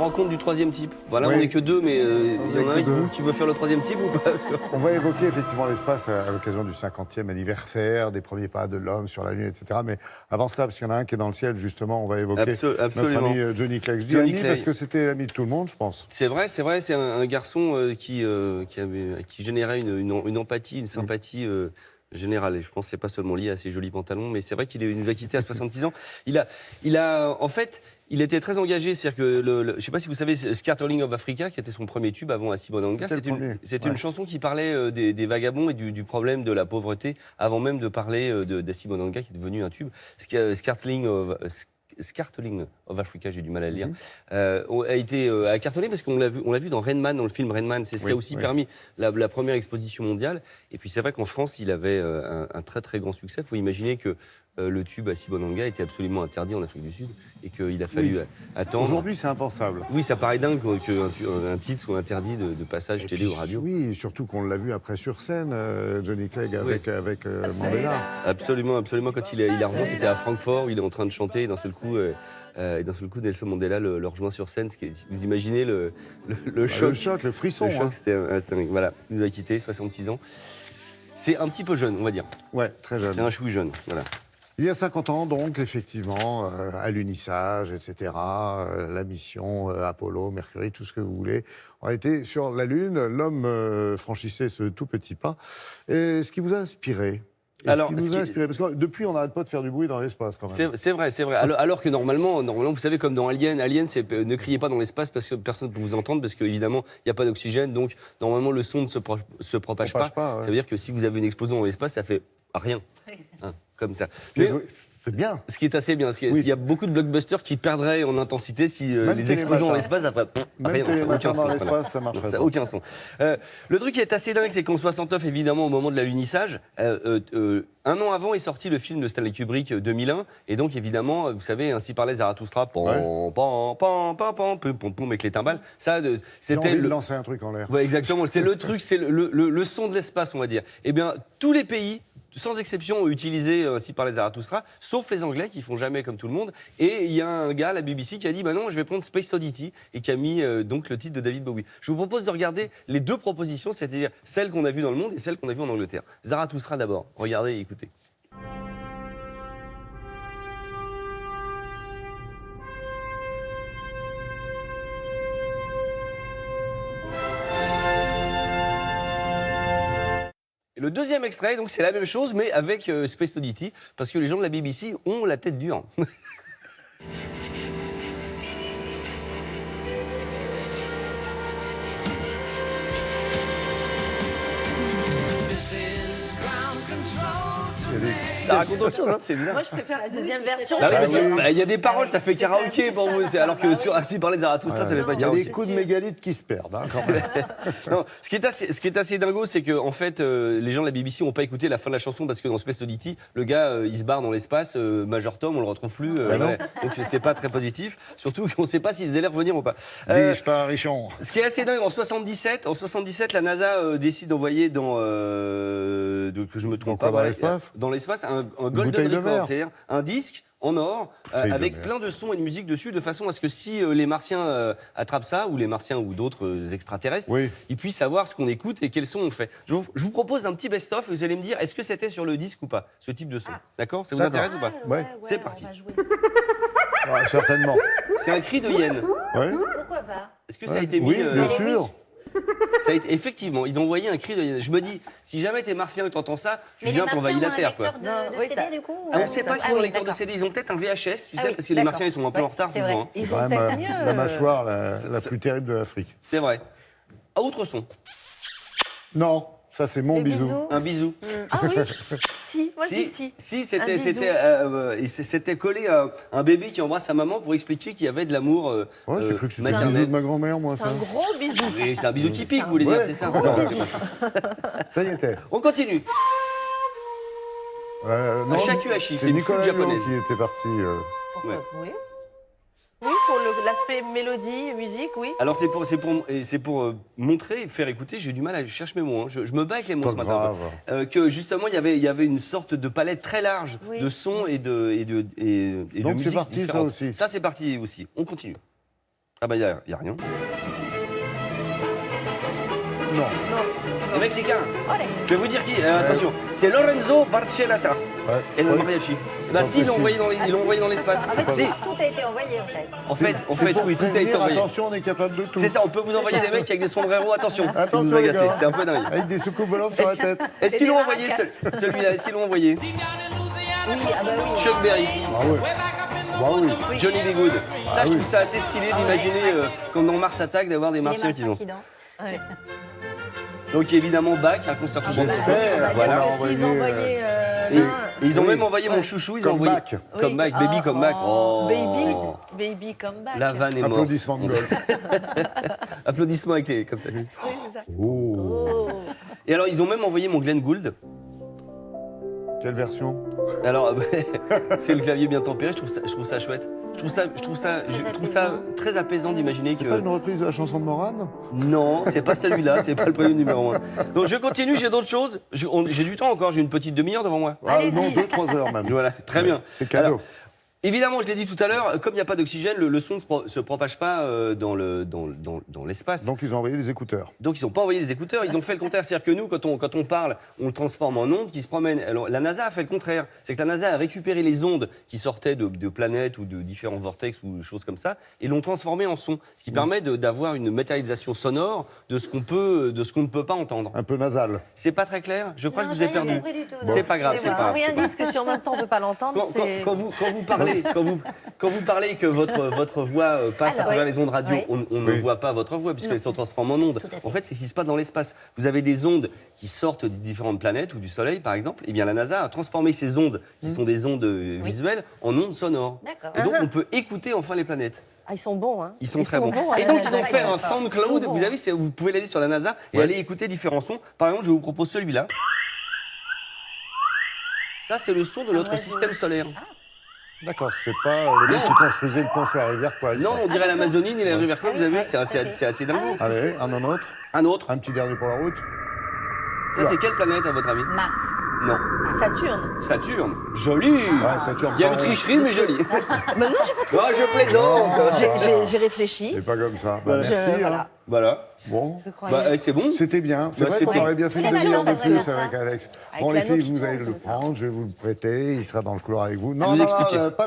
rencontre du troisième type. Voilà, Oui. on n'est que deux, mais il y en a un que deux. qui veut faire le troisième type ou pas? On va évoquer effectivement l'espace à l'occasion du 50e anniversaire, des premiers pas de l'homme sur la Lune, etc. Mais avant cela, parce qu'il y en a un qui est dans le ciel, justement, on va évoquer Absolument. notre ami Johnny Clegg. Je dis Johnny ami Clegg. parce que c'était l'ami de tout le monde, je pense. C'est vrai, c'est un garçon qui générait une empathie, une sympathie générale. Et je pense que c'est pas seulement lié à ses jolis pantalons, mais c'est vrai qu'il nous a quittés à 66 ans. En fait, il était très engagé. C'est-à-dire que, je ne sais pas si vous savez, Scarterling of Africa, qui était son premier tube avant Asibonanga, c'était une chanson qui parlait des vagabonds et du problème de la pauvreté, avant même de parler d'Asibonanga, qui est devenu un tube. Scarterling of Africa, j'ai du mal à le lire, a été cartonné parce qu'on l'a vu dans Rain Man, dans le film Rain Man. C'est ce qui a aussi permis la première exposition mondiale. Et puis c'est vrai qu'en France, il avait un très très grand succès. Il faut imaginer que le tube Asibonanga était absolument interdit en Afrique du Sud et qu'il a fallu attendre. Aujourd'hui, c'est impensable. Oui, ça paraît dingue qu'un titre soit interdit de passage télé ou radio. Oui, surtout qu'on l'a vu après sur scène, Johnny Clegg avec Mandela. Absolument, absolument. Quand il a rejoint, c'était à Francfort où il est en train de chanter et d'un seul coup, Nelson Mandela le rejoint sur scène. Vous imaginez le choc. Le choc, le frisson. Le choc, c'était voilà, il nous a quittés, 66 ans. C'est un petit peu jeune, on va dire. Ouais, très jeune. C'est un chouille jeune, voilà. Il y a 50 ans, donc, effectivement, à l'unissage, etc., la mission Apollo, Mercury, tout ce que vous voulez, on a été sur la Lune. L'homme franchissait ce tout petit pas. Et ce qui vous a inspiré Parce que depuis, on n'arrête pas de faire du bruit dans l'espace, quand même. C'est vrai. Alors que normalement, vous savez, comme dans Alien, c'est ne criez pas dans l'espace parce que personne ne peut vous entendre, parce qu'évidemment, il n'y a pas d'oxygène. Donc, normalement, le son ne se propage pas. Ouais. Ça veut dire que si vous avez une explosion dans l'espace, ça fait rien. Hein, comme ça. C'est bien. Ce qui est assez bien. Il y a beaucoup de blockbusters qui perdraient en intensité si les explosions dans l'espace, ça ferait rien. Aucun son. Dans l'espace, ça marcherait pas. Aucun son. Le truc qui est assez dingue, c'est qu'en 69, évidemment, au moment de l'alunissage, un an avant est sorti le film de Stanley Kubrick 2001, et donc évidemment, vous savez, Ainsi parlait Zarathustra, pam, pam, pam, pam, pam, pam, pam, pam, avec les timbales. Ça, c'était de lancer un truc en l'air. Ouais, exactement. C'est le truc, c'est le son de l'espace, on va dire. Eh bien, tous les pays, sans exception, ont utilisé Ainsi parlait Zarathustra, sauf les Anglais qui font jamais comme tout le monde. Et il y a un gars à la BBC qui a dit bah non, je vais prendre Space Oddity, et qui a mis donc le titre de David Bowie. Je vous propose de regarder les deux propositions, c'est-à-dire celle qu'on a vue dans le monde et celle qu'on a vue en Angleterre. Zarathustra d'abord. Regardez et écoutez. Et le deuxième extrait, donc c'est la même chose, mais avec Space Oddity, parce que les gens de la BBC ont la tête dure. Ça raconte autre chose, hein, c'est bizarre. Moi, je préfère la deuxième version. Bah oui, il y a des paroles, ça fait karaoké pour vous. Alors que sur Ainsi parlait Zarathustra, ça fait pas Il y a karaoké. des coups de mégalithes qui se perdent, hein, quand même. Non, ce qui est assez dingo, c'est que en fait, les gens de la BBC n'ont pas écouté la fin de la chanson parce que dans Space Oddity, le gars, il se barre dans l'espace, Major Tom, on le retrouve plus. Donc c'est pas très positif. Surtout qu'on ne sait pas s'ils allaient revenir ou pas. Disparition. Ce qui est assez dingue, en 77, la NASA décide d'envoyer que je me trompe pas, dans l'espace, un golden record, c'est-à-dire un disque en or avec plein de sons et de musique dessus, de façon à ce que si les Martiens attrapent ça, ou les Martiens ou d'autres extraterrestres, ils puissent savoir ce qu'on écoute et quels sons on fait. Je vous propose un petit best-of, et vous allez me dire est-ce que c'était sur le disque ou pas, ce type de son. D'accord ? Ça vous intéresse ou pas ? C'est parti. Certainement. C'est un cri de hyène. Pourquoi pas ? Est-ce que ça a été mis Oui, bien sûr. Effectivement, ils ont envoyé un cri de hyène. Je me dis, si jamais t'es martien et t'entends ça, tu viens, t'envahis la Terre, quoi. De CD, du coup On ne sait pas s'ils ont un lecteur de CD, ils ont peut-être un VHS, tu sais, parce que les Martiens, ils sont un peu en retard souvent. Hein. Ils Quand ont même peut-être mieux. la mâchoire la plus terrible de l'Afrique. C'est vrai. Autre son. Non, ça c'est mon bisou. Un bisou. Ah oui. Si, moi je dis si. Si, c'était collé à un bébé qui embrasse sa maman pour expliquer qu'il y avait de l'amour J'ai cru que c'était un maternel. bisou de ma grand-mère, moi. C'est un gros bisou. Oui, c'est un bisou typique, vous voulez dire, c'est ça. Gros Non, bisou. c'est pas ça. Ça y était. On continue. Non, shakuhachi, c'est c'est une Nicolas flûte japonaise. Hulot qui était parti. Pourquoi Ouais. Oui. Oui, pour l'aspect mélodie, musique, oui. Alors c'est pour montrer, faire écouter, j'ai du mal à chercher mes mots. Hein. Je me bats avec les mots ce matin. Que justement il y avait une sorte de palette très large de sons et de Donc musique c'est parti, différentes. ça aussi. Ça c'est parti aussi. On continue. Ah bah, il y a rien. Non. Les Mexicains. Allez. Je vais vous dire qui. Attention, c'est Lorenzo Barcelata. Ouais. Et le mariachi. Bah si, ils l'ont envoyé dans l'espace. En fait, Si. tout a été envoyé, en fait. En fait, pour oui, tout a été prévenir, envoyé. attention, on est capable de tout. C'est ça, on peut vous envoyer des mecs avec des sombreros, attention, si Attention, vous agacez, les gars. c'est un peu dingue. Avec des soucoupes volantes sur la tête. Est-ce qu'ils l'ont envoyé celui-là? Est-ce qu'ils l'ont envoyé? Oui, ah bah oui. Chuck Berry, Ah oui. Bah oui. Johnny B. Good. Ça, je oui. trouve ça assez stylé d'imaginer, comme dans Mars Attack, d'avoir des martiens qui dansent. Ouais. Donc évidemment, Bach, un concerto pour J'espère. Voilà. S'ils ont envoyé Et ça. ils ont Oui. même envoyé mon chouchou, ils ont Comme envoyé Bach. comme Bach, Baby comme Bach. Oh. Baby come back. La vanne est morte. Applaudissements de golf. Applaudissements avec les, comme ça. Oui, c'est ça. Oh. Et alors, ils ont même envoyé mon Glenn Gould. Quelle version? Alors, c'est le clavier bien tempéré, je trouve ça chouette. Je trouve ça très apaisant d'imaginer C'est que... pas une reprise de la chanson de Morane? Non, c'est pas celui-là, c'est pas le premier numéro 1. Donc je continue, j'ai d'autres choses. J'ai du temps encore, j'ai une petite demi-heure devant moi. Ah, Allez-y. non, 2-3 heures même. Voilà, très bien. C'est cadeau. Alors, évidemment, je l'ai dit tout à l'heure, comme il n'y a pas d'oxygène, le son ne se propage pas dans l'espace. Donc ils ont envoyé les écouteurs. Donc ils n'ont pas envoyé les écouteurs, ils ont fait le contraire. C'est-à-dire que nous, quand on parle, on le transforme en ondes qui se promènent. Alors la NASA a fait le contraire. C'est que la NASA a récupéré les ondes qui sortaient de planètes ou de différents vortex ou choses comme ça et l'ont transformé en son. Ce qui permet d'avoir une matérialisation sonore de ce qu'on ne peut pas entendre. Un peu nasal. C'est pas très clair? Je crois Non, que je vous ai j'ai rien perdu. compris du tout. C'est pas grave, c'est pas grave. Rien c'est pas dit, parce que si en même temps on ne peut pas l'entendre, c'est... quand vous parlez, quand vous parlez que votre voix passe à Alors, travers oui. les ondes radio, Oui. on ne voit pas votre voix puisqu'elles sont transformées en ondes. Tout à fait. En fait, c'est ce qui se passe dans l'espace. Vous avez des ondes qui sortent des différentes planètes ou du Soleil, par exemple. Eh bien, la NASA a transformé ces ondes, qui sont des ondes visuelles, en ondes sonores. D'accord. Et donc, on peut écouter enfin les planètes. Ah, ils sont bons, hein. Ils sont très bons. à Et la donc, NASA, ils ont fait un Ils sont SoundCloud. bons. Vous avez, vous pouvez aller sur la NASA et Ouais. aller écouter différents sons. Par exemple, je vous propose celui-là. Ça, c'est le son de notre oiseau. système solaire. D'accord, c'est pas les mecs qui construisaient le pont sur la rivière, quoi. Non, on dirait l'Amazonie ni la rivière Clyde, vous avez vu, ouais, c'est assez, tout à fait. c'est assez dingue. Allez, un autre. Un autre, Un petit dernier pour la route. ça c'est quelle planète à votre avis? Mars. Non, Saturne. Saturne. Joli. Ouais, Saturne. Il y a eu tricherie, mais joli. Mais non, j'ai pas Oh, je plaisante. J'ai réfléchi. C'est pas comme ça. Bah, Je- merci. voilà. Hein. Voilà. Bon. Je croyais. Bah, c'est bon. C'était bien. C'est Bah, vrai qu'on c'était- aurait bien fait une C'est demi-heure de vachement plus bien, avec ça. Alex. Avec Bon, les l'anneau filles, qui vous allez tourne, le c'est ça. prendre, je vais vous le prêter. Il sera dans le couloir avec vous. Non, Vous non, expliquez. pas